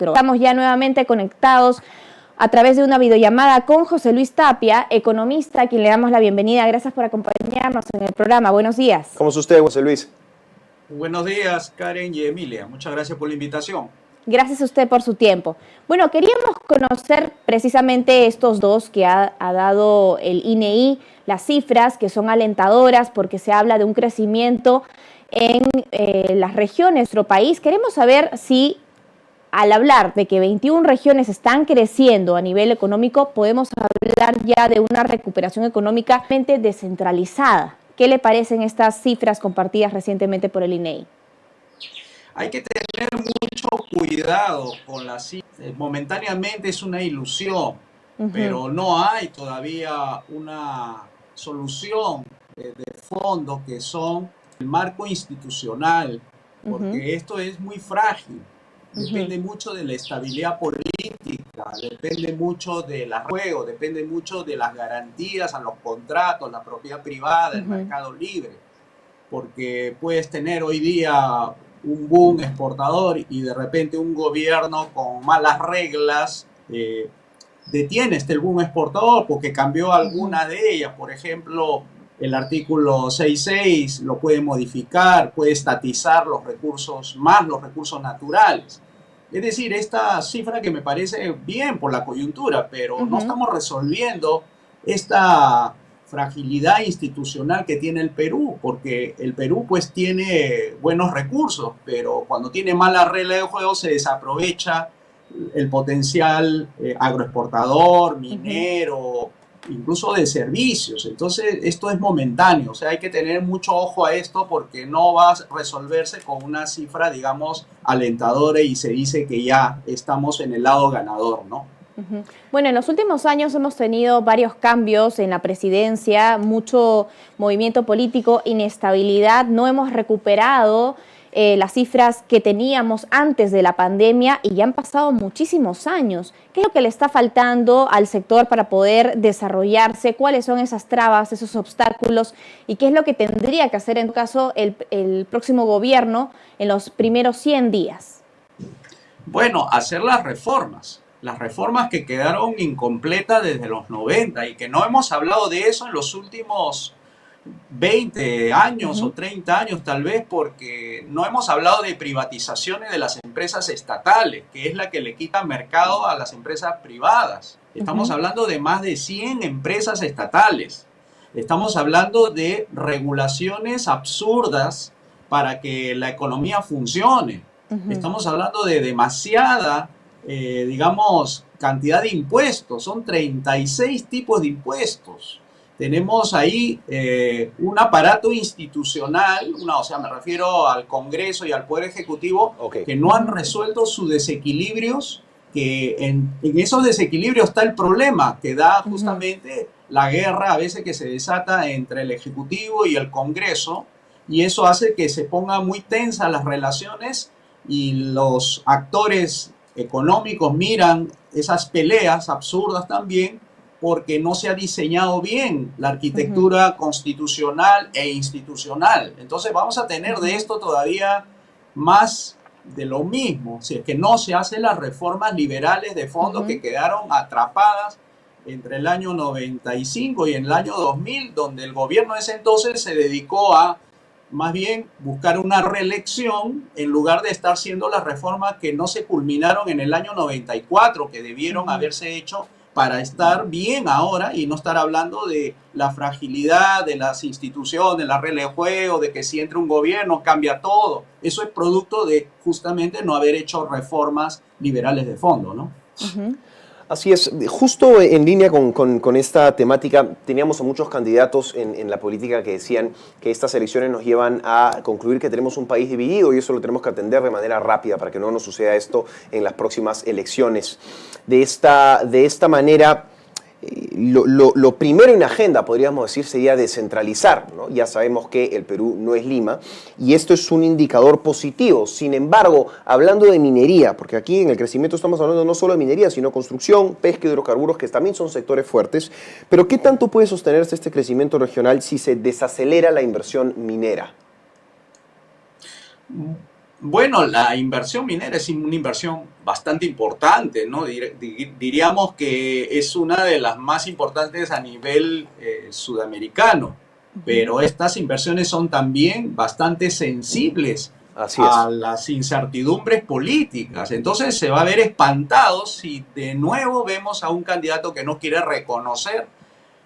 Pero estamos ya nuevamente conectados a través de una videollamada con José Luis Tapia, economista, a quien le damos la bienvenida. Gracias por acompañarnos en el programa. Buenos días. ¿Cómo es usted, José Luis? Buenos días, Karen y Emilia. Muchas gracias por la invitación. Gracias a usted por su tiempo. Bueno, queríamos conocer precisamente estos dos que ha dado el INEI, las cifras que son alentadoras porque se habla de un crecimiento en las regiones de nuestro país. Queremos saber si al hablar de que 21 regiones están creciendo a nivel económico, podemos hablar ya de una recuperación económica descentralizada. ¿Qué le parecen estas cifras compartidas recientemente por el INEI? Hay que tener mucho cuidado con las cifras. Momentáneamente es una ilusión, pero no hay todavía una solución de fondo que son el marco institucional, porque esto es muy frágil. Depende mucho de la estabilidad política, depende mucho del juego, depende mucho de las garantías a los contratos, la propiedad privada, el mercado libre. Porque puedes tener hoy día un boom exportador y de repente un gobierno con malas reglas detiene el boom exportador porque cambió alguna de ellas. Por ejemplo, el artículo 6.6 lo puede modificar, puede estatizar los recursos, más los recursos naturales. Es decir, esta cifra que me parece bien por la coyuntura, pero no estamos resolviendo esta fragilidad institucional que tiene el Perú, porque el Perú pues tiene buenos recursos, pero cuando tiene mala regla de juego se desaprovecha el potencial agroexportador, minero, incluso de servicios. Entonces esto es momentáneo, o sea, hay que tener mucho ojo a esto porque no va a resolverse con una cifra, digamos, alentadora y se dice que ya estamos en el lado ganador, ¿no? Bueno, en los últimos años hemos tenido varios cambios en la presidencia, mucho movimiento político, inestabilidad, no hemos recuperado las cifras que teníamos antes de la pandemia y ya han pasado muchísimos años. ¿Qué es lo que le está faltando al sector para poder desarrollarse? ¿Cuáles son esas trabas, esos obstáculos? ¿Y qué es lo que tendría que hacer en todo caso el próximo gobierno en los primeros 100 días? Bueno, hacer las reformas que quedaron incompletas desde los 90 y que no hemos hablado de eso en los últimos 20 años o 30 años tal vez, porque no hemos hablado de privatizaciones de las empresas estatales, que es la que le quita mercado a las empresas privadas. Estamos hablando de más de 100 empresas estatales. Estamos hablando de regulaciones absurdas para que la economía funcione. Estamos hablando de demasiada digamos, cantidad de impuestos. Son 36 tipos de impuestos. Tenemos ahí un aparato institucional, o sea, me refiero al Congreso y al Poder Ejecutivo, que no han resuelto sus desequilibrios, que en esos desequilibrios está el problema, que da justamente la guerra a veces que se desata entre el Ejecutivo y el Congreso, y eso hace que se pongan muy tensas las relaciones y los actores económicos miran esas peleas absurdas también porque no se ha diseñado bien la arquitectura constitucional e institucional. Entonces vamos a tener de esto todavía más de lo mismo, si es que no se hacen las reformas liberales de fondo que quedaron atrapadas entre el año 95 y el año 2000, donde el gobierno de ese entonces se dedicó a más bien buscar una reelección en lugar de estar haciendo las reformas que no se culminaron en el año 94, que debieron haberse hecho para estar bien ahora y no estar hablando de la fragilidad de las instituciones, la regla de juego, de que si entra un gobierno cambia todo. Eso es producto de justamente no haber hecho reformas liberales de fondo, ¿no? Así es, justo en línea con esta temática, teníamos a muchos candidatos en la política que decían que estas elecciones nos llevan a concluir que tenemos un país dividido y eso lo tenemos que atender de manera rápida para que no nos suceda esto en las próximas elecciones. De esta manera, lo primero en agenda, podríamos decir, sería descentralizar, ¿no? Ya sabemos que el Perú no es Lima y esto es un indicador positivo. Sin embargo, hablando de minería, porque aquí en el crecimiento estamos hablando no solo de minería, sino construcción, pesca, hidrocarburos, que también son sectores fuertes, pero ¿qué tanto puede sostenerse este crecimiento regional si se desacelera la inversión minera? Bueno, la inversión minera es una inversión bastante importante, ¿no? Diríamos que es una de las más importantes a nivel sudamericano, Ujú. pero estas inversiones son también bastante sensibles Así a es. las incertidumbres políticas. Entonces se va a ver espantado si de nuevo vemos a un candidato que no quiere reconocer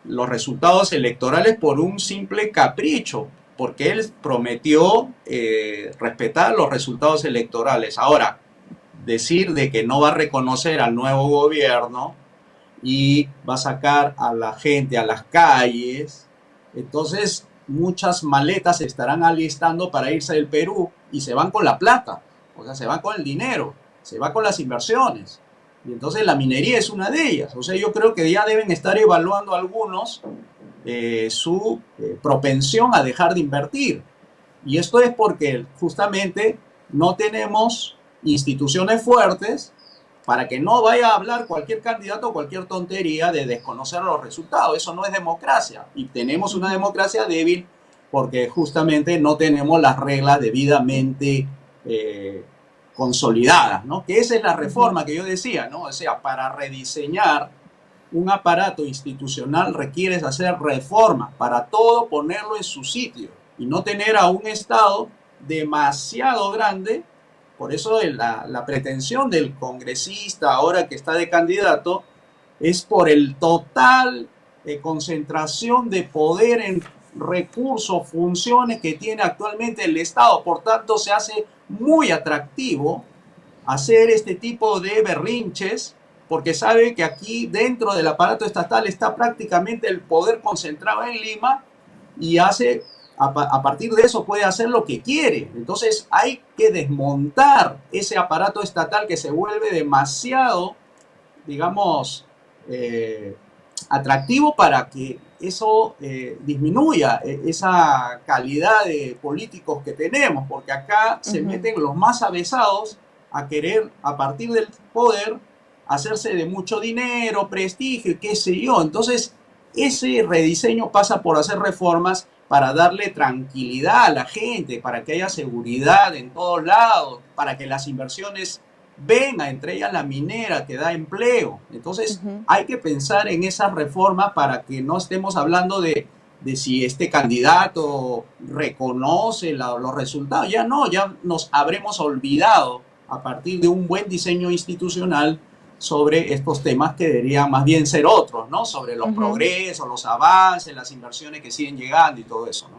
los resultados electorales por un simple capricho, porque él prometió respetar los resultados electorales. Ahora, decir de que no va a reconocer al nuevo gobierno y va a sacar a la gente a las calles, entonces muchas maletas se estarán alistando para irse del Perú y se van con la plata, o sea, se van con el dinero, se va con las inversiones. Y entonces la minería es una de ellas. O sea, yo creo que ya deben estar evaluando algunos su propensión a dejar de invertir. Y esto es porque justamente no tenemos instituciones fuertes para que no vaya a hablar cualquier candidato o cualquier tontería de desconocer los resultados. Eso no es democracia. Y tenemos una Ujú. democracia débil porque justamente no tenemos las reglas debidamente consolidadas, ¿no? Que esa es la Ujú. reforma que yo decía, ¿no? O sea, para rediseñar un aparato institucional requieres hacer reformas para todo ponerlo en su sitio y no tener a un Estado demasiado grande. Por eso la pretensión del congresista ahora que está de candidato es por el total concentración de poder en recursos, funciones que tiene actualmente el Estado. Por tanto, se hace muy atractivo hacer este tipo de berrinches porque sabe que aquí dentro del aparato estatal está prácticamente el poder concentrado en Lima y hace a partir de eso puede hacer lo que quiere. Entonces hay que desmontar ese aparato estatal que se vuelve demasiado, digamos, eh, atractivo para que eso disminuya esa calidad de políticos que tenemos, porque acá se Ujú. meten los más avesados a querer, a partir del poder, hacerse de mucho dinero, prestigio y qué sé yo. Entonces, ese rediseño pasa por hacer reformas para darle tranquilidad a la gente, para que haya seguridad en todos lados, para que las inversiones vengan, entre ellas la minera que da empleo. Entonces, Ujú. hay que pensar en esas reformas para que no estemos hablando de si este candidato reconoce los resultados. Ya no, ya nos habremos olvidado a partir de un buen diseño institucional sobre estos temas que deberían más bien ser otros, ¿no? Sobre los Ujú. progresos, los avances, las inversiones que siguen llegando y todo eso, ¿no?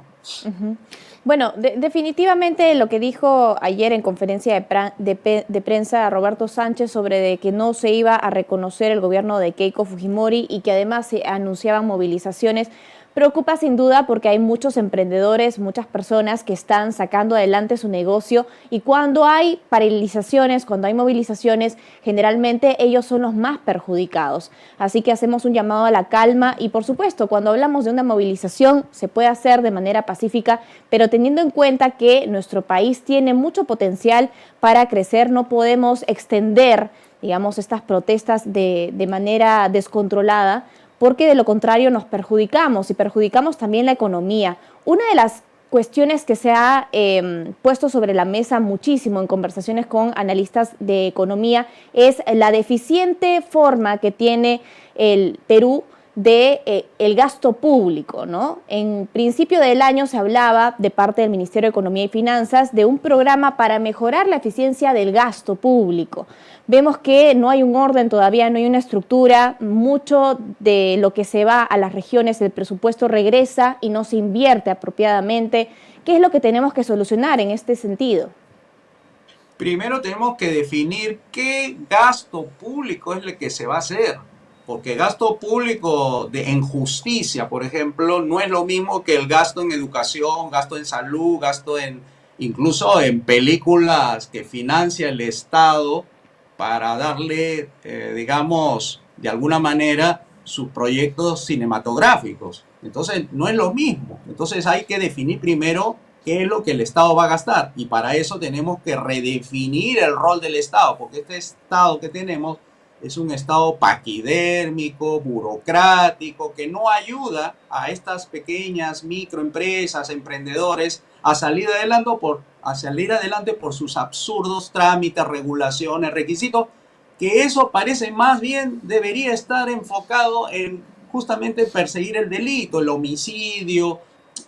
Ujú. Bueno, definitivamente lo que dijo ayer en conferencia de prensa Roberto Sánchez sobre de que no se iba a reconocer el gobierno de Keiko Fujimori y que además se anunciaban movilizaciones, preocupa sin duda porque hay muchos emprendedores, muchas personas que están sacando adelante su negocio y cuando hay paralizaciones, cuando hay movilizaciones, generalmente ellos son los más perjudicados. Así que hacemos un llamado a la calma y por supuesto, cuando hablamos de una movilización se puede hacer de manera pacífica, pero teniendo en cuenta que nuestro país tiene mucho potencial para crecer, no podemos extender, digamos, estas protestas de manera descontrolada, porque de lo contrario nos perjudicamos y perjudicamos también la economía. Una de las cuestiones que se ha puesto sobre la mesa muchísimo en conversaciones con analistas de economía es la deficiente forma que tiene el Perú de el gasto público, ¿no? En principio del año se hablaba de parte del Ministerio de Economía y Finanzas de un programa para mejorar la eficiencia del gasto público. Vemos que no hay un orden todavía, no hay una estructura, mucho de lo que se va a las regiones, el presupuesto regresa y no se invierte apropiadamente. ¿Qué es lo que tenemos que solucionar en este sentido? Primero tenemos que definir qué gasto público es el que se va a hacer. Porque gasto público en justicia, por ejemplo, no es lo mismo que el gasto en educación, gasto en salud, gasto en incluso en películas que financia el Estado para darle, digamos, de alguna manera sus proyectos cinematográficos. Entonces, no es lo mismo. Entonces hay que definir primero qué es lo que el Estado va a gastar. Y para eso tenemos que redefinir el rol del Estado, porque este Estado que tenemos es un Estado paquidérmico, burocrático, que no ayuda a estas pequeñas microempresas, emprendedores, a salir adelante por sus absurdos trámites, regulaciones, requisitos, que eso parece más bien debería estar enfocado en justamente perseguir el delito, el homicidio,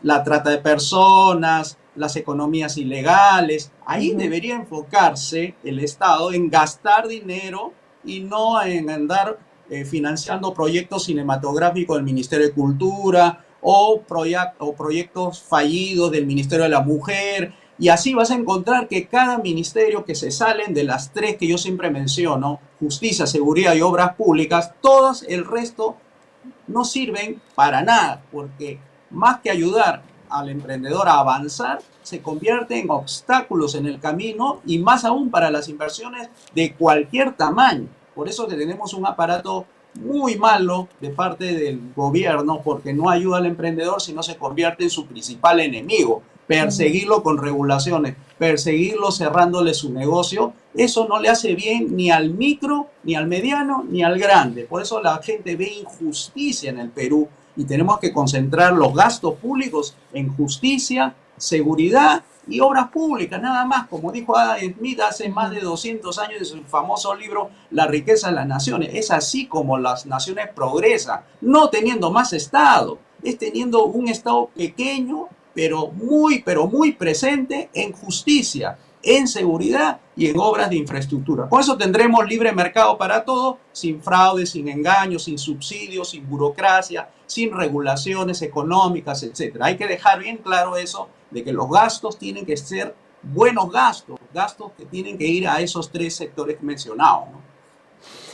la trata de personas, las economías ilegales. Ahí debería enfocarse el Estado en gastar dinero y no en andar financiando proyectos cinematográficos del Ministerio de Cultura o proyectos fallidos del Ministerio de la Mujer. Y así vas a encontrar que cada ministerio que se salen de las tres que yo siempre menciono, justicia, seguridad y obras públicas, todas el resto no sirven para nada, porque más que ayudar al emprendedor a avanzar, se convierte en obstáculos en el camino y más aún para las inversiones de cualquier tamaño. Por eso que tenemos un aparato muy malo de parte del gobierno, porque no ayuda al emprendedor, sino se convierte en su principal enemigo. Perseguirlo con regulaciones, perseguirlo cerrándole su negocio, eso no le hace bien ni al micro, ni al mediano, ni al grande. Por eso la gente ve injusticia en el Perú y tenemos que concentrar los gastos públicos en justicia, seguridad y obras públicas, nada más. Como dijo Adam Smith hace más de 200 años en su famoso libro La riqueza de las naciones. Es así como las naciones progresan, no teniendo más Estado, es teniendo un Estado pequeño, pero muy presente en justicia, en seguridad y en obras de infraestructura. Con eso tendremos libre mercado para todo, sin fraude, sin engaños, sin subsidios, sin burocracia, sin regulaciones económicas, etc. Hay que dejar bien claro eso, de que los gastos tienen que ser buenos gastos, gastos que tienen que ir a esos tres sectores mencionados, ¿no?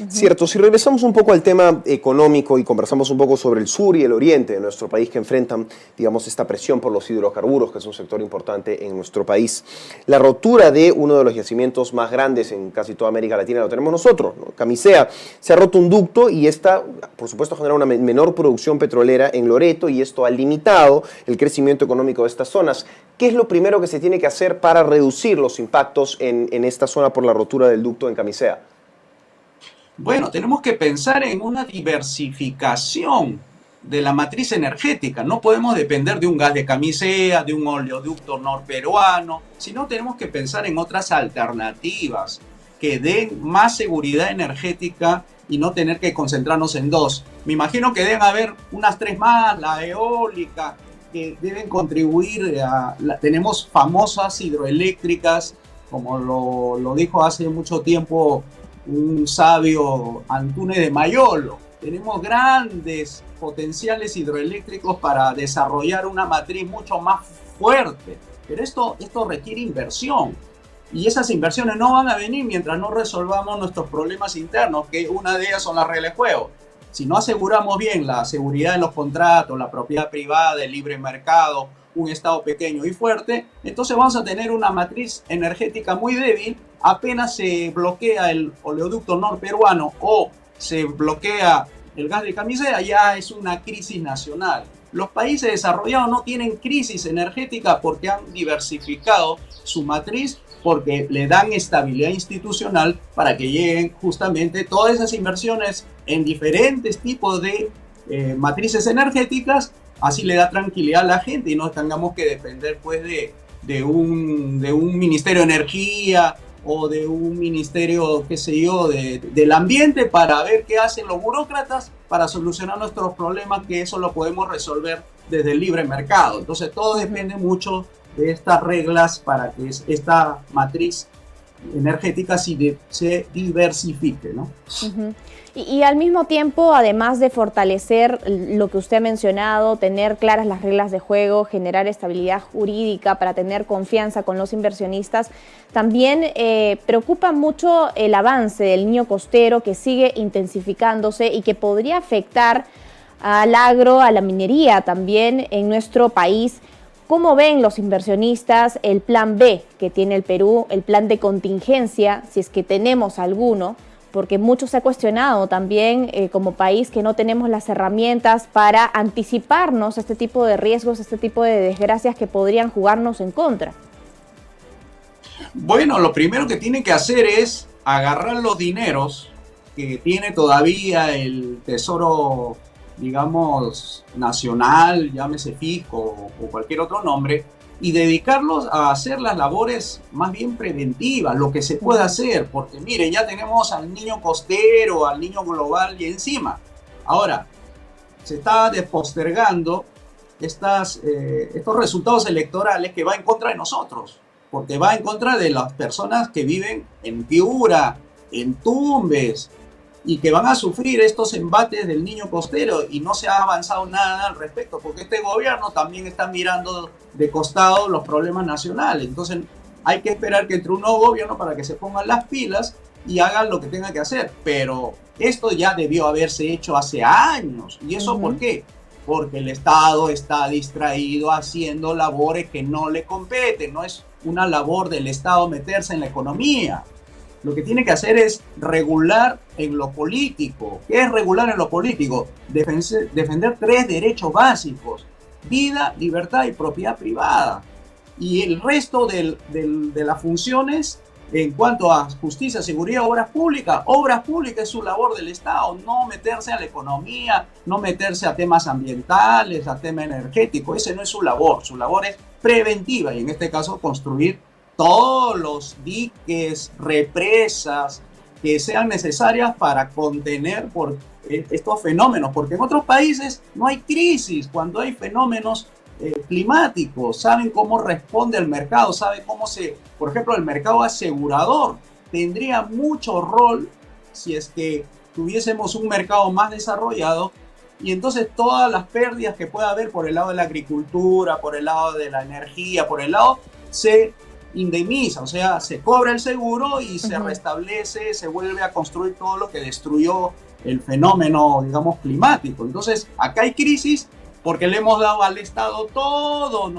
Cierto, si regresamos un poco al tema económico y conversamos un poco sobre el sur y el oriente de nuestro país que enfrentan, digamos, esta presión por los hidrocarburos, que es un sector importante en nuestro país. La rotura de uno de los yacimientos más grandes en casi toda América Latina lo tenemos nosotros, ¿no? Camisea, se ha roto un ducto y esta, por supuesto, genera una menor producción petrolera en Loreto y esto ha limitado el crecimiento económico de estas zonas. ¿Qué es lo primero que se tiene que hacer para reducir los impactos en esta zona por la rotura del ducto en Camisea? Bueno, tenemos que pensar en una diversificación de la matriz energética. No podemos depender de un gas de Camisea, de un oleoducto norperuano, sino tenemos que pensar en otras alternativas que den más seguridad energética y no tener que concentrarnos en dos. Me imagino que deben haber unas tres más, la eólica, que deben contribuir tenemos famosas hidroeléctricas, como lo dijo hace mucho tiempo un sabio Antunes de Mayolo. Tenemos grandes potenciales hidroeléctricos para desarrollar una matriz mucho más fuerte, pero esto requiere inversión y esas inversiones no van a venir mientras no resolvamos nuestros problemas internos, que una de ellas son las reglas de juego. Si no aseguramos bien la seguridad en los contratos, la propiedad privada, el libre mercado, un Estado pequeño y fuerte, entonces vamos a tener una matriz energética muy débil. Apenas se bloquea el oleoducto norperuano o se bloquea el gas de Camisea, ya es una crisis nacional. Los países desarrollados no tienen crisis energética porque han diversificado su matriz, porque le dan estabilidad institucional para que lleguen justamente todas esas inversiones en diferentes tipos de matrices energéticas. Así le da tranquilidad a la gente y no tengamos que depender pues de un Ministerio de Energía o de un ministerio, qué sé yo, del ambiente para ver qué hacen los burócratas para solucionar nuestros problemas, que eso lo podemos resolver desde el libre mercado. Entonces todo depende mucho de estas reglas para que esta matriz energética se diversifique, ¿no? Y al mismo tiempo, además de fortalecer lo que usted ha mencionado, tener claras las reglas de juego, generar estabilidad jurídica para tener confianza con los inversionistas, también preocupa mucho el avance del niño costero, que sigue intensificándose y que podría afectar al agro, a la minería también en nuestro país. ¿Cómo ven los inversionistas el plan B que tiene el Perú, el plan de contingencia, si es que tenemos alguno? Porque mucho se ha cuestionado también como país que no tenemos las herramientas para anticiparnos a este tipo de riesgos, a este tipo de desgracias que podrían jugarnos en contra. Bueno, lo primero que tienen que hacer es agarrar los dineros que tiene todavía el tesoro, digamos, nacional, llámese fisco o cualquier otro nombre, y dedicarlos a hacer las labores más bien preventivas, lo que se puede hacer, porque miren, ya tenemos al niño costero, al niño global y encima. Ahora, se está postergando estos resultados electorales que va en contra de nosotros, porque va en contra de las personas que viven en Piura, en Tumbes, y que van a sufrir estos embates del niño costero, y no se ha avanzado nada al respecto, porque este gobierno también está mirando de costado los problemas nacionales. Entonces hay que esperar que entre un nuevo gobierno para que se pongan las pilas y hagan lo que tenga que hacer. Pero esto ya debió haberse hecho hace años. ¿Y eso por qué? Porque el Estado está distraído haciendo labores que no le competen. No es una labor del Estado meterse en la economía. Lo que tiene que hacer es regular en lo político. ¿Qué es regular en lo político? Defender 3 derechos básicos: vida, libertad y propiedad privada. Y el resto de las funciones en cuanto a justicia, seguridad, obras públicas es su labor del Estado. No meterse a la economía, no meterse a temas ambientales, a temas energéticos. Ese no es su labor. Su labor es preventiva, y en este caso construir todos los diques, represas que sean necesarias para contener estos fenómenos, porque en otros países no hay crisis cuando hay fenómenos climáticos. Saben cómo responde el mercado, saben por ejemplo, el mercado asegurador tendría mucho rol si es que tuviésemos un mercado más desarrollado, y entonces todas las pérdidas que pueda haber por el lado de la agricultura, por el lado de la energía, por el lado se indemniza, o sea, se cobra el seguro y se restablece, se vuelve a construir todo lo que destruyó el fenómeno, digamos, climático. Entonces, acá hay crisis porque le hemos dado al Estado todo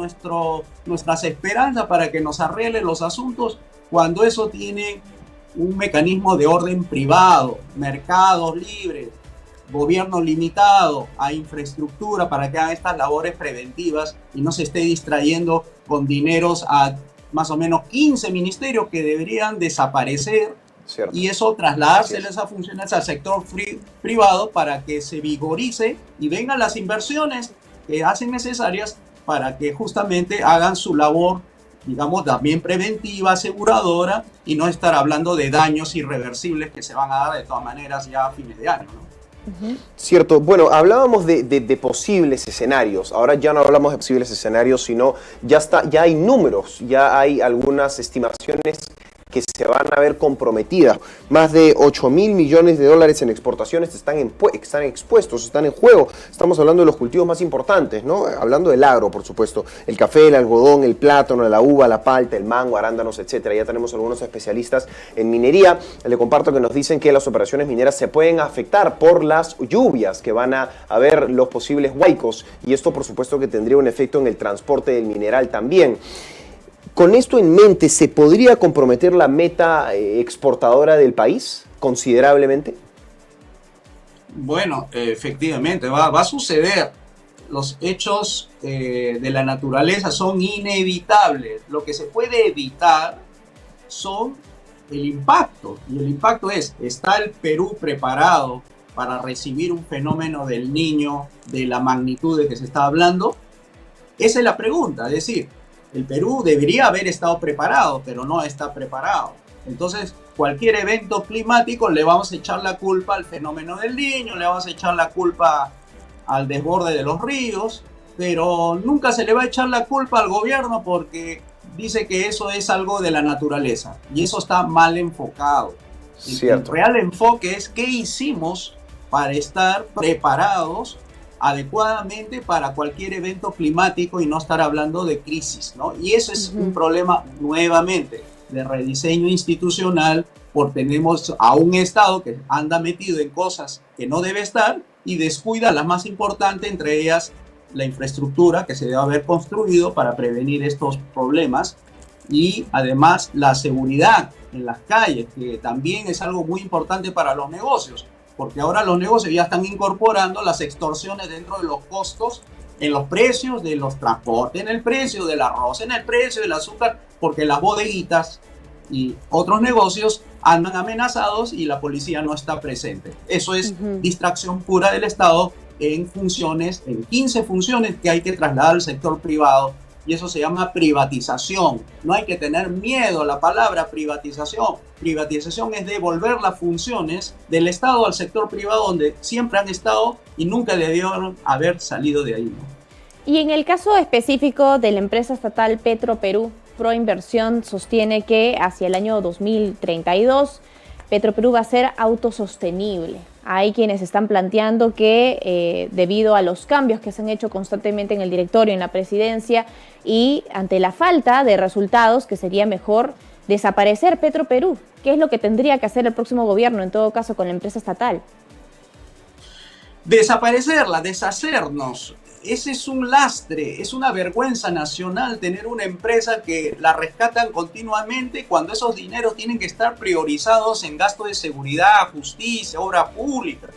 nuestras esperanzas para que nos arregle los asuntos, cuando eso tiene un mecanismo de orden privado, mercados libres, gobierno limitado a infraestructura para que hagan estas labores preventivas y no se esté distrayendo con dineros a más o menos 15 ministerios que deberían desaparecer. Cierto. Y eso trasladarse esas funciones al sector privado para que se vigorice y vengan las inversiones que hacen necesarias para que justamente hagan su labor, digamos, también preventiva, aseguradora, y no estar hablando de daños irreversibles que se van a dar de todas maneras ya a fines de año, ¿no? Cierto. Bueno, hablábamos de posibles escenarios. Ahora ya no hablamos de posibles escenarios, sino ya hay números, ya hay algunas estimaciones que se van a ver comprometidas. Más de 8.000 millones de dólares en exportaciones están expuestos, están en juego. Estamos hablando de los cultivos más importantes, ¿no? Hablando del agro, por supuesto. El café, el algodón, el plátano, la uva, la palta, el mango, arándanos, etcétera. Ya tenemos algunos especialistas en minería. Le comparto que nos dicen que las operaciones mineras se pueden afectar por las lluvias que van a haber, los posibles huaicos. Y esto, por supuesto, que tendría un efecto en el transporte del mineral también. Con esto en mente, ¿se podría comprometer la meta exportadora del país considerablemente? Bueno, efectivamente, va a suceder. Los hechos de la naturaleza son inevitables. Lo que se puede evitar son el impacto. Y el impacto ¿está el Perú preparado para recibir un fenómeno del Niño de la magnitud de que se está hablando? Esa es la pregunta. Es decir, el Perú debería haber estado preparado, pero no está preparado. Entonces, cualquier evento climático le vamos a echar la culpa al fenómeno del Niño, le vamos a echar la culpa al desborde de los ríos, pero nunca se le va a echar la culpa al gobierno porque dice que eso es algo de la naturaleza. Y eso está mal enfocado. El real enfoque es qué hicimos para estar preparados adecuadamente para cualquier evento climático y no estar hablando de crisis, ¿no? Y eso es un problema nuevamente de rediseño institucional, porque tenemos a un Estado que anda metido en cosas que no debe estar y descuida las más importantes, entre ellas la infraestructura que se debe haber construido para prevenir estos problemas, y además la seguridad en las calles, que también es algo muy importante para los negocios, porque ahora los negocios ya están incorporando las extorsiones dentro de los costos, en los precios de los transportes, en el precio del arroz, en el precio del azúcar, porque las bodeguitas y otros negocios andan amenazados y la policía no está presente. Eso es distracción pura del Estado en funciones, en 15 funciones que hay que trasladar al sector privado, y eso se llama privatización. No hay que tener miedo a la palabra privatización. Privatización es devolver las funciones del Estado al sector privado donde siempre han estado y nunca debieron haber salido de ahí, ¿no? Y en el caso específico de la empresa estatal Petroperú, Proinversión sostiene que hacia el año 2032 Petroperú va a ser autosostenible. Hay quienes están planteando que debido a los cambios que se han hecho constantemente en el directorio, en la presidencia y ante la falta de resultados, que sería mejor desaparecer Petroperú. ¿Qué es lo que tendría que hacer el próximo gobierno, en todo caso, con la empresa estatal? Desaparecerla, deshacernos. Ese es un lastre, es una vergüenza nacional tener una empresa que la rescatan continuamente cuando esos dineros tienen que estar priorizados en gasto de seguridad, justicia, obra pública.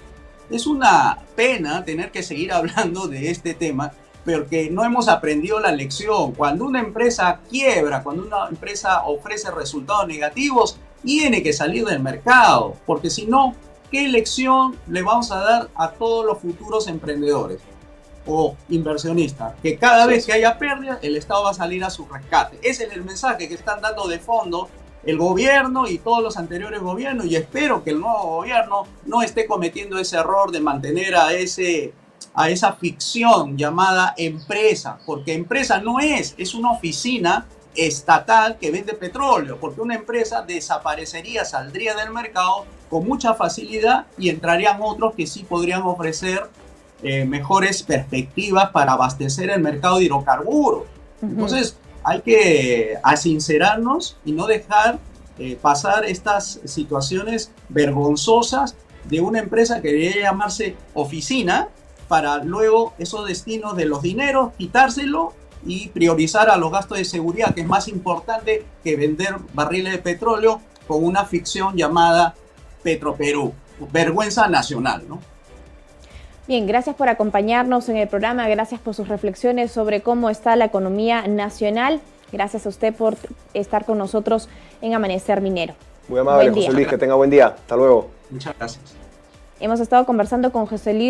Es una pena tener que seguir hablando de este tema, porque no hemos aprendido la lección. Cuando una empresa quiebra, cuando una empresa ofrece resultados negativos, tiene que salir del mercado, porque si no, ¿qué lección le vamos a dar a todos los futuros emprendedores o inversionistas? Que cada vez que haya pérdida, el Estado va a salir a su rescate. Ese es el mensaje que están dando de fondo el gobierno y todos los anteriores gobiernos, y espero que el nuevo gobierno no esté cometiendo ese error de mantener a esa ficción llamada empresa, porque empresa no es una oficina estatal que vende petróleo, porque una empresa desaparecería, saldría del mercado con mucha facilidad y entrarían otros que sí podrían ofrecer mejores perspectivas para abastecer el mercado de hidrocarburos. Entonces hay que sincerarnos y no dejar pasar estas situaciones vergonzosas de una empresa que debería llamarse oficina, para luego esos destinos de los dineros quitárselo y priorizar a los gastos de seguridad, que es más importante que vender barriles de petróleo con una ficción llamada Petroperú. Vergüenza nacional, ¿no? Bien, gracias por acompañarnos en el programa, gracias por sus reflexiones sobre cómo está la economía nacional. Gracias a usted por estar con nosotros en Amanecer Minero. Muy amable, José Luis, que tenga buen día. Hasta luego. Muchas gracias. Hemos estado conversando con José Luis